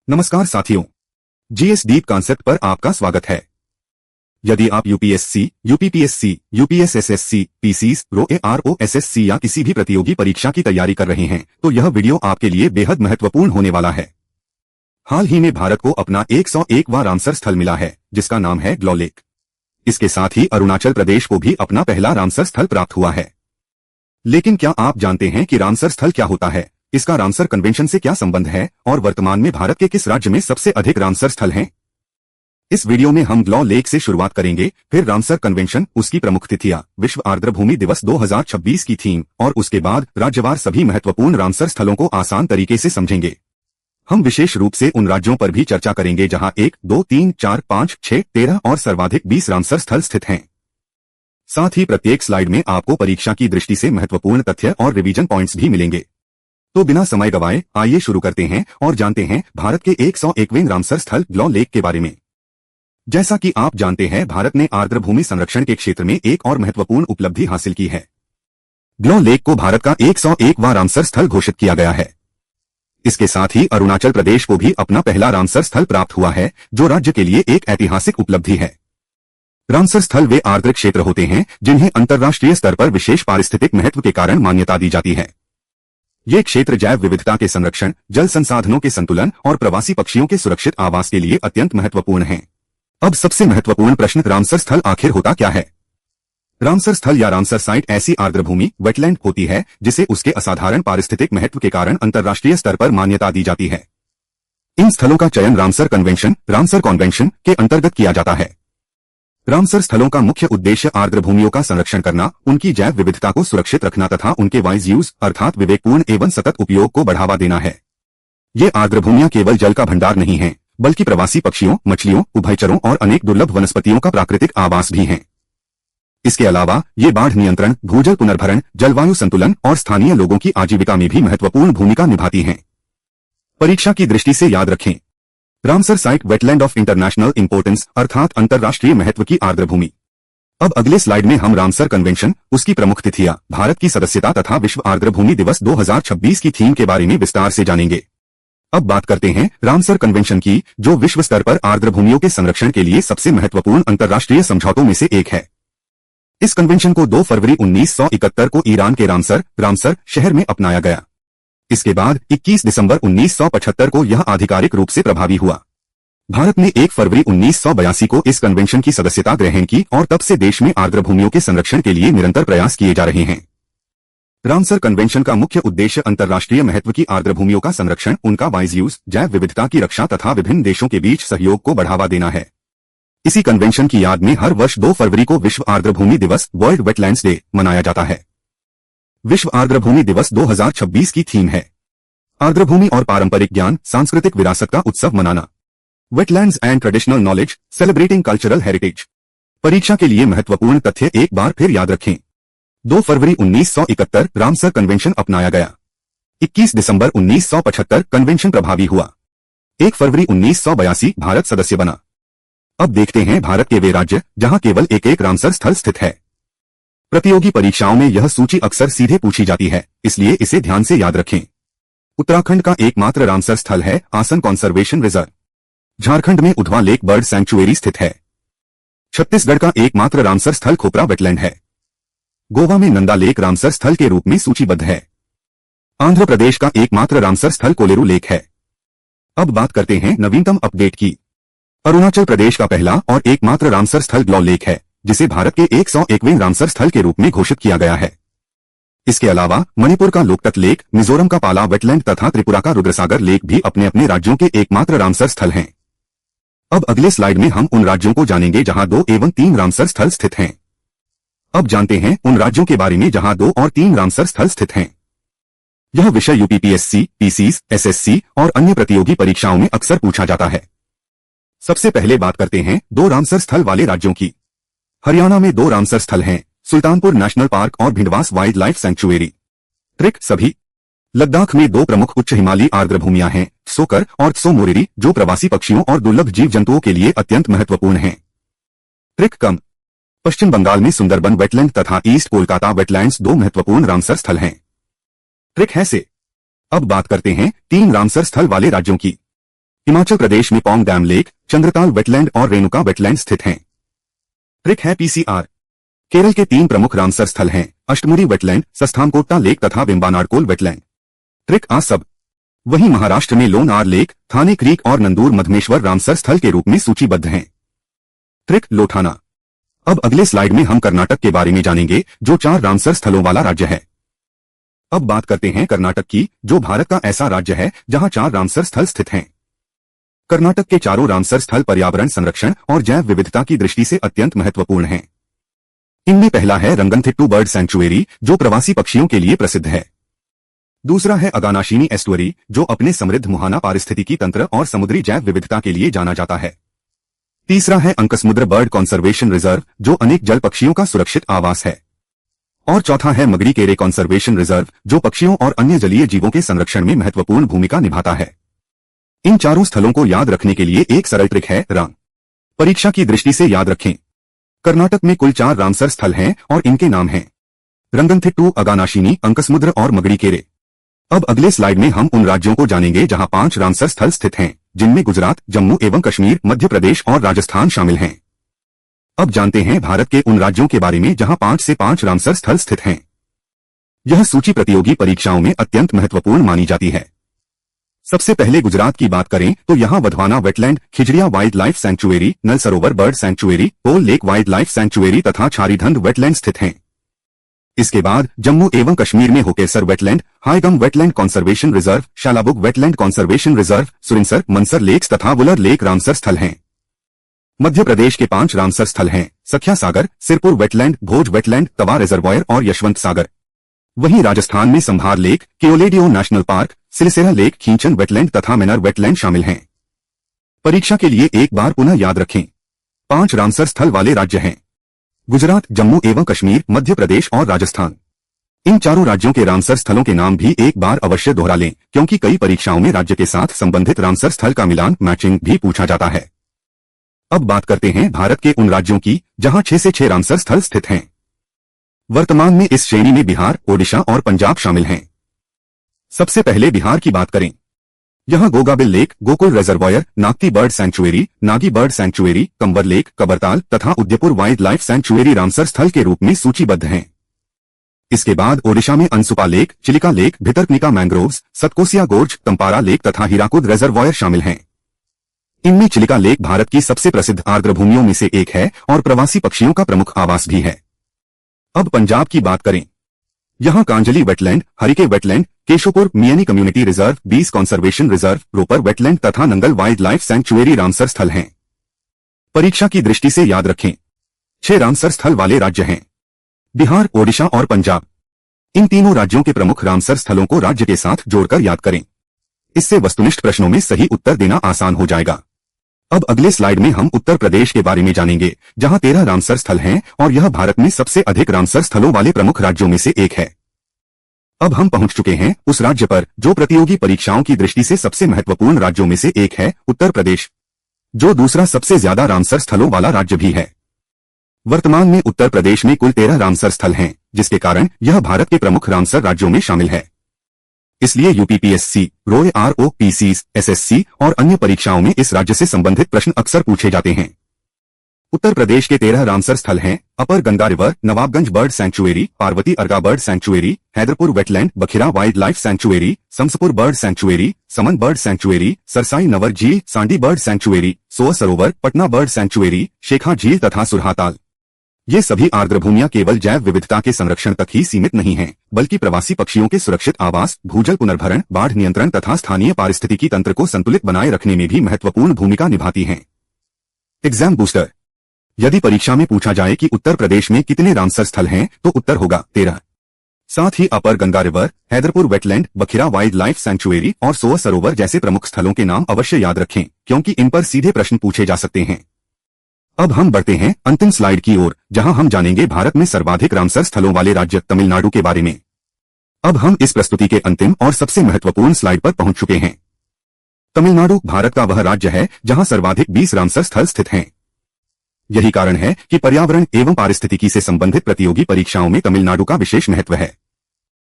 नमस्कार साथियों, GS deep concept पर आपका स्वागत है। यदि आप यूपीएससी, यूपीपीएससी, यूपीएसएसएससी, पीसीस, रोएआरओएसएससी या किसी भी प्रतियोगी परीक्षा की तैयारी कर रहे हैं तो यह वीडियो आपके लिए बेहद महत्वपूर्ण होने वाला है। हाल ही में भारत को अपना 101वां रामसर स्थल मिला है जिसका नाम है ग्लॉ लेक। इसके साथ ही अरुणाचल प्रदेश को भी अपना पहला रामसर स्थल प्राप्त हुआ है। लेकिन क्या आप जानते हैं कि रामसर स्थल क्या होता है, इसका रामसर कन्वेंशन से क्या संबंध है और वर्तमान में भारत के किस राज्य में सबसे अधिक रामसर स्थल हैं? इस वीडियो में हम ग्लॉ लेक से शुरुआत करेंगे, फिर रामसर कन्वेंशन, उसकी प्रमुख तिथियां, विश्व आर्द्र भूमि दिवस 2026 की थीम और उसके बाद राज्यवार सभी महत्वपूर्ण रामसर स्थलों को आसान तरीके से समझेंगे। हम विशेष रूप से उन राज्यों पर भी चर्चा करेंगे जहां 1, 2, 3, 4, 5, 6, 13 और सर्वाधिक 20 रामसर स्थल स्थित हैं। साथ ही प्रत्येक स्लाइड में आपको परीक्षा की दृष्टि से महत्वपूर्ण तथ्य और रिवीजन पॉइंट्स भी मिलेंगे। तो बिना समय गवाए आइए शुरू करते हैं और जानते हैं भारत के 101वें रामसर स्थल ग्लॉ लेक के बारे में। जैसा कि आप जानते हैं, भारत ने आर्द्र भूमि संरक्षण के क्षेत्र में एक और महत्वपूर्ण उपलब्धि हासिल की है। ग्लॉ लेक को भारत का 101वां रामसर स्थल घोषित किया गया है। इसके साथ ही अरुणाचल प्रदेश को भी अपना पहला रामसर स्थल प्राप्त हुआ है, जो राज्य के लिए एक ऐतिहासिक उपलब्धि है। रामसर स्थल वे आर्द्र क्षेत्र होते हैं जिन्हें अंतर्राष्ट्रीय स्तर पर विशेष पारिस्थितिक महत्व के कारण मान्यता दी जाती है। ये क्षेत्र जैव विविधता के संरक्षण, जल संसाधनों के संतुलन और प्रवासी पक्षियों के सुरक्षित आवास के लिए अत्यंत महत्वपूर्ण हैं। अब सबसे महत्वपूर्ण प्रश्न, रामसर स्थल आखिर होता क्या है? रामसर स्थल या रामसर साइट ऐसी आर्द्र भूमि वेटलैंड होती है जिसे उसके असाधारण पारिस्थितिक महत्व के कारण अंतर्राष्ट्रीय स्तर पर मान्यता दी जाती है। इन स्थलों का चयन रामसर कन्वेंशन के अंतर्गत किया जाता है। रामसर स्थलों का मुख्य उद्देश्य आर्द्र भूमियों का संरक्षण करना, उनकी जैव विविधता को सुरक्षित रखना तथा उनके वाइज यूज अर्थात विवेकपूर्ण एवं सतत उपयोग को बढ़ावा देना है। ये आर्द्र भूमियां केवल जल का भंडार नहीं हैं, बल्कि प्रवासी पक्षियों, मछलियों, उभयचरों और अनेक दुर्लभ वनस्पतियों का प्राकृतिक आवास भी हैं। इसके अलावा ये बाढ़ नियंत्रण, भूजल पुनर्भरण, जलवायु संतुलन और स्थानीय लोगों की आजीविका में भी महत्वपूर्ण भूमिका निभाती हैं। परीक्षा की दृष्टि से याद रखें, Ramsar site wetland of international importance अर्थात अंतर्राष्ट्रीय महत्व की आर्द्र भूमि। अब अगले स्लाइड में हम रामसर कन्वेंशन, उसकी प्रमुख तिथियां, भारत की सदस्यता तथा विश्व आर्द्र भूमि दिवस 2026 की थीम के बारे में विस्तार से जानेंगे। अब बात करते हैं रामसर कन्वेंशन की, जो विश्व स्तर पर आर्द्र भूमियों के संरक्षण के लिए सबसे महत्वपूर्ण अंतर्राष्ट्रीय समझौतों में से एक है। इस कन्वेंशन को 2 फरवरी 1971 को ईरान के रामसर शहर में अपनाया गया। इसके बाद 21 दिसंबर 1975 को यह आधिकारिक रूप से प्रभावी हुआ। भारत ने 1 फरवरी 1982 को इस कन्वेंशन की सदस्यता ग्रहण की और तब से देश में आर्द्र भूमियों के संरक्षण के लिए निरंतर प्रयास किए जा रहे हैं। रामसर कन्वेंशन का मुख्य उद्देश्य अंतर्राष्ट्रीय महत्व की आर्द्र भूमियों का संरक्षण, उनका वाइज यूज, जैव विविधता की रक्षा तथा विभिन्न देशों के बीच सहयोग को बढ़ावा देना है। इसी कन्वेंशन की याद में हर वर्ष 2 फरवरी को विश्व आर्द्र भूमि दिवस वर्ल्ड वेटलैंड्स डे मनाया जाता है। विश्व आर्द्र भूमि दिवस 2026 की थीम है आर्द्र भूमि और पारंपरिक ज्ञान, सांस्कृतिक विरासत का उत्सव मनाना। Wetlands and traditional knowledge, celebrating cultural heritage. परीक्षा के लिए महत्वपूर्ण तथ्य एक बार फिर याद रखें। 2 फरवरी 1971 रामसर कन्वेंशन अपनाया गया। 21 दिसंबर 1975 कन्वेंशन प्रभावी हुआ। 1 फरवरी 1982 भारत सदस्य बना। अब देखते हैं भारत के वे राज्य जहां केवल एक रामसर स्थल स्थित है। प्रतियोगी परीक्षाओं में यह सूची अक्सर सीधे पूछी जाती है, इसलिए इसे ध्यान से याद रखें। उत्तराखंड का एकमात्र रामसर स्थल है आसन कॉन्जर्वेशन रिजर्व। झारखंड में उधवा लेक बर्ड सैंक्चुएरी स्थित है। छत्तीसगढ़ का एकमात्र रामसर स्थल खोपरा वेटलैंड है। गोवा में नंदा लेक रामसर स्थल के रूप में सूचीबद्ध है। आंध्र प्रदेश का एकमात्र रामसर स्थल कोलेरू लेक है। अब बात करते हैं नवीनतम अपडेट की। अरुणाचल प्रदेश का पहला और एकमात्र रामसर स्थल ग्लॉ लेक है, जिसे भारत के 101वें रामसर स्थल के रूप में घोषित किया गया है। इसके अलावा मणिपुर का लोकतक लेक, मिजोरम का पाला वेटलैंड तथा त्रिपुरा का रुद्रसागर लेक भी अपने अपने राज्यों के एकमात्र रामसर स्थल हैं। अब अगले स्लाइड में हम उन राज्यों को जानेंगे जहां 2 एवं 3 रामसर स्थल स्थित हैं। अब जानते हैं उन राज्यों के बारे में जहां 2 और 3 रामसर स्थल स्थित हैं। यह विषय यूपीपीएससी, पीसीस, एसएससी और अन्य प्रतियोगी परीक्षाओं में अक्सर पूछा जाता है। सबसे पहले बात करते हैं 2 रामसर स्थल वाले राज्यों की। हरियाणा में 2 रामसर स्थल हैं, सुल्तानपुर नेशनल पार्क और भिंडवास वाइल्ड लाइफ सैंक्चुएरी। ट्रिक सभी। लद्दाख में 2 प्रमुख उच्च हिमालयी आर्द्र भूमियां हैं, सोकर और त्सो मोरिरी, जो प्रवासी पक्षियों और दुर्लभ जीव जंतुओं के लिए अत्यंत महत्वपूर्ण हैं। ट्रिक कम। पश्चिम बंगाल में सुंदरबन वेटलैंड तथा ईस्ट कोलकाता वेटलैंड्स 2 महत्वपूर्ण रामसर स्थल हैं। ट्रिक है से। अब बात करते हैं 3 रामसर स्थल वाले राज्यों की। हिमाचल प्रदेश में Pong dam lake, Chandratal wetland और रेणुका वेटलैंड स्थित हैं। ट्रिक है पीसीआर। केरल के 3 प्रमुख रामसर स्थल हैं, अष्टमुरी वेटलैंड, सस्थानकोट्टा लेक तथा वेम्बानाडकोल वेटलैंड। ट्रिक आ सब। वहीं महाराष्ट्र में लोनार लेक, थाने क्रीक और नंदूर मधमेश्वर रामसर स्थल के रूप में सूचीबद्ध हैं। ट्रिक लोठाना। अब अगले स्लाइड में हम कर्नाटक के बारे में जानेंगे, जो 4 रामसर स्थलों वाला राज्य है। अब बात करते हैं कर्नाटक की, जो भारत का ऐसा राज्य है जहां 4 रामसर स्थल स्थित हैं। कर्नाटक के चारों रामसर स्थल पर्यावरण संरक्षण और जैव विविधता की दृष्टि से अत्यंत महत्वपूर्ण हैं। इनमें पहला है रंगनथिट्टू बर्ड सैंक्चुएरी, जो प्रवासी पक्षियों के लिए प्रसिद्ध है। दूसरा है अगानाशिनी एस्टुअरी, जो अपने समृद्ध मुहाना पारिस्थितिकी तंत्र और समुद्री जैव विविधता के लिए जाना जाता है। तीसरा है अंकसमुद्र बर्ड कंजर्वेशन रिजर्व, जो अनेक जल पक्षियों का सुरक्षित आवास है। और चौथा है मगड़ीकेरे कंजर्वेशन रिजर्व, जो पक्षियों और अन्य जलीय जीवों के संरक्षण में महत्वपूर्ण भूमिका निभाता है। इन चारों स्थलों को याद रखने के लिए एक सरल ट्रिक है रंग। परीक्षा की दृष्टि से याद रखें। कर्नाटक में कुल 4 रामसर स्थल हैं और इनके नाम हैं रंगनथिट्टू, अगानाशिनी, अंकसमुद्र और मगड़ीकेरे। अब अगले स्लाइड में हम उन राज्यों को जानेंगे जहां 5 रामसर स्थल स्थित हैं, जिनमें गुजरात, जम्मू एवं कश्मीर, मध्य प्रदेश और राजस्थान शामिल हैं। अब जानते हैं भारत के उन राज्यों के बारे में जहां 5 से 5 रामसर स्थल स्थित हैं। यह सूची प्रतियोगी परीक्षाओं में अत्यंत महत्वपूर्ण मानी जाती है। सबसे पहले गुजरात की बात करें तो यहां वधवाना वेटलैंड, खिजड़िया वाइल्ड लाइफ सैंक्चुएरी, नल सरोवर बर्ड सैंक्चुएरी, पोल लेक वाइल्ड लाइफ सैंक्चुएरी तथा छारीधंड वेटलैंड स्थित हैं। इसके बाद जम्मू एवं कश्मीर में Hokersar wetland, Haigam wetland conservation reserve, Shallabugh wetland conservation reserve, Surinsar, Mansar lakes तथा वुलर लेक रामसर स्थल हैं। मध्य प्रदेश के 5 रामसर स्थल हैं, सख्या सागर, सिरपुर वेटलैंड, भोज वेटलैंड, तवा रिजर्वायर और यशवंत सागर। वहीं राजस्थान में संभार lake, केओलेडियो national park, सिलसेरा lake, खींचन wetland तथा मेनर वेटलैंड शामिल हैं। परीक्षा के लिए एक बार पुनः याद रखें। 5 रामसर स्थल वाले राज्य हैं गुजरात, जम्मू एवं कश्मीर, मध्य प्रदेश और राजस्थान। इन चारों राज्यों के रामसर स्थलों के नाम भी एक बार अवश्य दोहरा लें, क्योंकि कई परीक्षाओं में राज्य के साथ संबंधित रामसर स्थल का मिलान मैचिंग भी पूछा जाता है। अब बात करते हैं भारत के उन राज्यों की जहां 6 से 6 रामसर स्थल स्थित हैं। वर्तमान में इस श्रेणी में बिहार, ओडिशा और पंजाब शामिल हैं। सबसे पहले बिहार की बात करें। यहां Gogabil lake, Gokul reservoir, Nagti bird sanctuary, Nagi bird sanctuary, Kanwar lake, Kabartal तथा Udaipur wild life sanctuary Ramsar स्थल के रूप में सूचीबद्ध हैं। इसके बाद ओडिशा में Ansupa lake, Chilika lake, Bhitarkanika mangroves, Satkosia गोर्ज, Tampara lake तथा हीराकुद रिजर्वायर शामिल हैं। इनमें चिलिका लेक भारत की सबसे प्रसिद्ध आर्द्र भूमियों में से एक है और प्रवासी पक्षियों का प्रमुख आवास भी है। अब पंजाब की बात करें। यहां Kanjli wetland, Harike wetland, Keshopur Miani community reserve, 20 conservation reserve, Ropar wetland तथा Nangal wild life sanctuary Ramsar स्थल हैं। परीक्षा की दृष्टि से याद रखें। 6 रामसर स्थल वाले राज्य हैं बिहार, ओडिशा और पंजाब। इन तीनों राज्यों के प्रमुख रामसर स्थलों को राज्य के साथ जोड़कर याद करें। इससे वस्तुनिष्ठ प्रश्नों में सही उत्तर देना आसान हो जाएगा। अब अगले स्लाइड में हम उत्तर प्रदेश के बारे में जानेंगे, जहां 13 रामसर स्थल हैं और यह भारत में सबसे अधिक रामसर स्थलों वाले प्रमुख राज्यों में से एक है। अब हम पहुंच चुके हैं उस राज्य पर जो प्रतियोगी परीक्षाओं की दृष्टि से सबसे महत्वपूर्ण राज्यों में से एक है, उत्तर प्रदेश, जो दूसरा सबसे ज्यादा रामसर स्थलों वाला राज्य भी है। वर्तमान में उत्तर प्रदेश में कुल 13 रामसर स्थल हैं, जिसके कारण यह भारत के प्रमुख रामसर राज्यों में शामिल है। इसलिए यूपीपीएससी, रोएआरओपीसीज, एसएससी और अन्य परीक्षाओं में इस राज्य से संबंधित प्रश्न अक्सर पूछे जाते हैं। उत्तर प्रदेश के 13 रामसर स्थल हैं upper Ganga river, Nawabganj bird sanctuary, Parvati Arga bird sanctuary, Haiderpur wetland, Bakhira wild life sanctuary, Samaspur bird sanctuary, Saman bird sanctuary, Sarsai Nawar झील, सांडी बर्ड सैंक्चुएरी, सोअ सरोवर, पटना बर्ड सैंक्चुएरी, शेखा झील तथा सुरहाताल। ये सभी आर्द्र भूमियां केवल जैव विविधता के संरक्षण तक ही सीमित नहीं हैं, बल्कि प्रवासी पक्षियों के सुरक्षित आवास, भूजल पुनर्भरण, बाढ़ नियंत्रण तथा स्थानीय पारिस्थितिकी तंत्र को संतुलित बनाए रखने में भी महत्वपूर्ण भूमिका निभाती हैं। Exam booster. यदि परीक्षा में पूछा जाए कि उत्तर प्रदेश में कितने रामसर स्थल हैं, तो उत्तर होगा 13। साथ ही upper Ganga river, Haiderpur wetland, Bakhira wild life sanctuary और सोअ सरोवर जैसे प्रमुख स्थलों के नाम अवश्य याद रखें, क्योंकि इन पर सीधे प्रश्न पूछे जा सकते हैं। अब हम बढ़ते हैं अंतिम स्लाइड की ओर, जहां हम जानेंगे भारत में सर्वाधिक रामसर स्थलों वाले राज्य तमिलनाडु के बारे में। अब हम इस प्रस्तुति के अंतिम और सबसे महत्वपूर्ण स्लाइड पर पहुंच चुके हैं। तमिलनाडु भारत का वह राज्य है जहां सर्वाधिक 20 रामसर स्थल स्थित हैं। यही कारण है कि पर्यावरण एवं पारिस्थितिकी से संबंधित प्रतियोगी परीक्षाओं में तमिलनाडु का विशेष महत्व है।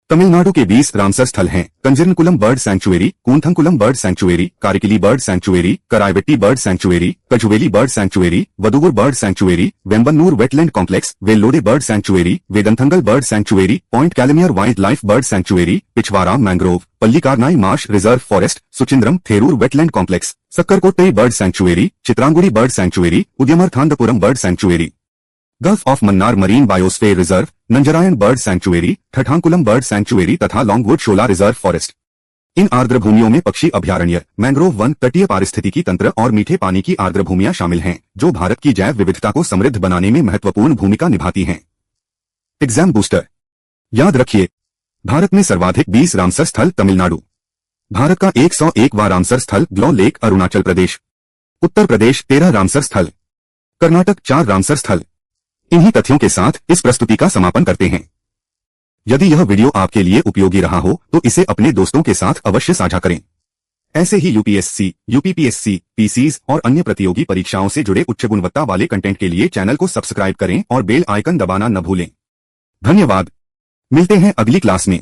तमिलनाडु के 20 रामसर स्थल हैं: Kanjirankulam bird sanctuary, Koonthankulam bird sanctuary, Karikili bird sanctuary, Karaivetti bird sanctuary, Kazhuveli bird sanctuary, Vaduvur bird sanctuary, Vembannur wetland complex, Vellode bird sanctuary, Vedanthangal bird sanctuary, point Calimere wild life bird sanctuary, Pichavaram mangrove, Pallikaranai marsh reserve forest, Suchindram Theroor wetland complex, Sakkarakottai bird sanctuary, Chitrangudi bird sanctuary, Udhayamarthandapuram bird sanctuary, gulf of Mannar marine biosphere reserve, Nanjarayan bird sanctuary, Thathankulam bird sanctuary तथा Longwood शोला reserve forest. इन आर्द्र भूमियों में पक्षी अभयारण्य, mangrove one, तटीय पारिस्थितिकी तंत्र और मीठे पानी की आर्द्र भूमियां शामिल हैं, जो भारत की जैव विविधता को समृद्ध बनाने में महत्वपूर्ण भूमिका निभाती हैं। Exam booster. याद रखिए, भारत में सर्वाधिक 20 रामसर स्थल तमिलनाडु, भारत का 101वां रामसर स्थल ग्लो लेक अरुणाचल प्रदेश, उत्तर प्रदेश 13 रामसर स्थल, कर्नाटक 4 रामसर स्थल। इन्हीं तथ्यों के साथ इस प्रस्तुति का समापन करते हैं। यदि यह वीडियो आपके लिए उपयोगी रहा हो तो इसे अपने दोस्तों के साथ अवश्य साझा करें। ऐसे ही यूपीएससी, यूपीपीएससी, पीसीज और अन्य प्रतियोगी परीक्षाओं से जुड़े उच्च गुणवत्ता वाले कंटेंट के लिए चैनल को सब्सक्राइब करें और बेल आइकन दबाना न भूलें। धन्यवाद। मिलते हैं अगली क्लास में।